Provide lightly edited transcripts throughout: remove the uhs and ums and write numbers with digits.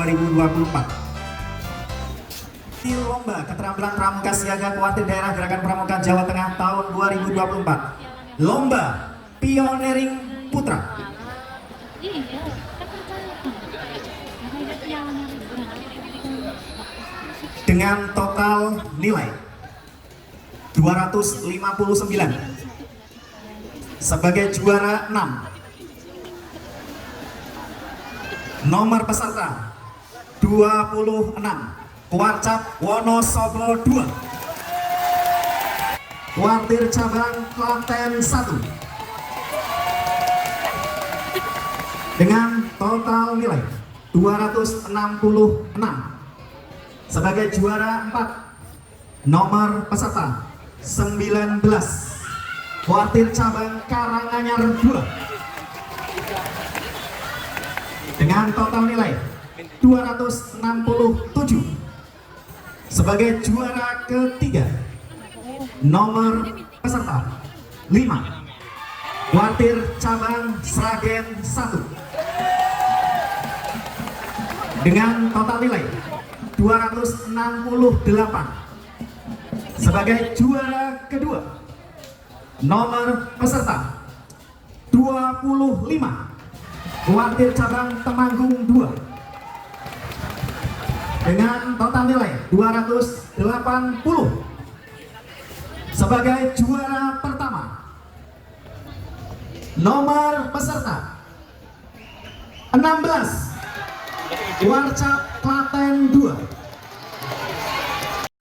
2024. Di lomba keterampilan pramuka siaga kuartir daerah Gerakan Pramuka Jawa Tengah tahun 2024. Lomba Pioneering Putra. Dengan total nilai 259. Sebagai juara 6. Nomor peserta 26, Kuarcap Wonosobo 2, Kuartir Cabang Klaten 1, dengan total nilai 266. Sebagai juara 4, nomor peserta 19, Kuartir Cabang Karanganyar 2, dengan total nilai 267. Sebagai juara ketiga, nomor peserta 5, Kuartir Cabang Sragen 1, dengan total nilai 268. Sebagai juara kedua, nomor peserta 25, Kuartir Cabang Temanggung 2, dengan total nilai 280. Sebagai juara pertama, nomor peserta 16, Kuarcap Klaten 2,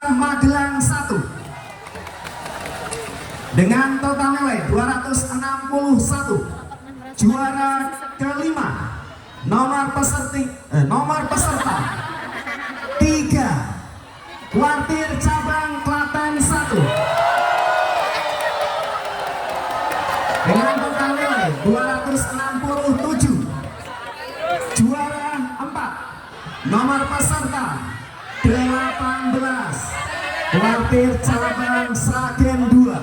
Magelang 1, dengan total nilai 261. Juara kelima, nomor peserta 3, Kuartir Cabang Klaten 1, dengan total nilai 267. Juara 4, nomor peserta 18, Kuartir Cabang Sragen 2,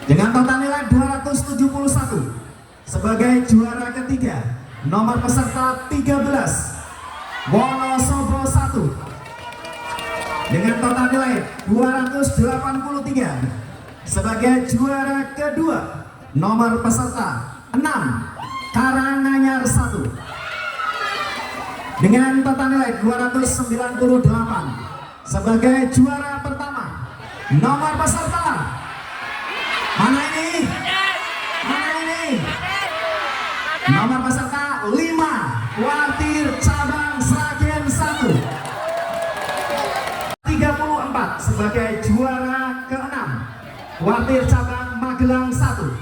dengan total nilai 271. Sebagai juara ketiga, nomor peserta 13, Wonosobo 1, dengan total nilai 283. Sebagai juara kedua, nomor peserta 6, Karanganyar 1, dengan total nilai 298. Sebagai juara pertama, nomor peserta mana ini? Nomor peserta 5, Kuartir Cabang Sragen 1, 34. Sebagai juara ke-6, Kuartir Cabang Magelang 1,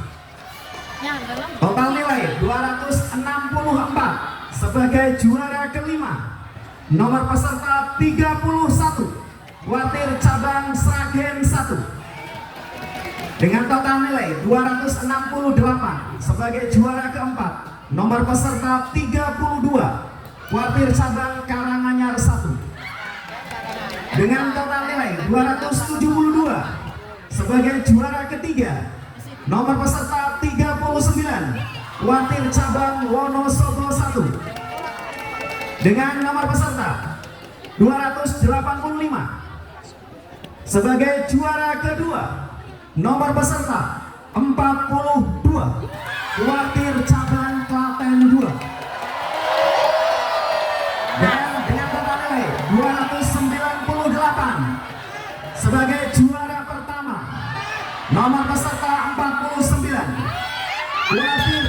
total nilai 264. Sebagai juara kelima, nomor peserta 31, Kuartir Cabang Sragen 1, dengan total nilai 268. Sebagai juara keempat, nomor peserta 32, Kuartir Cabang Karanganyar 1, dengan total nilai 272. Sebagai juara ketiga, nomor peserta 39, Kuartir Cabang Wonosobo 1, dengan nomor peserta 285. Sebagai juara kedua, nomor peserta 42, Kuartir Cabang Klaten 2, dan dengan total nilai 298. Sebagai juara pertama, nomor peserta 49, Kuartir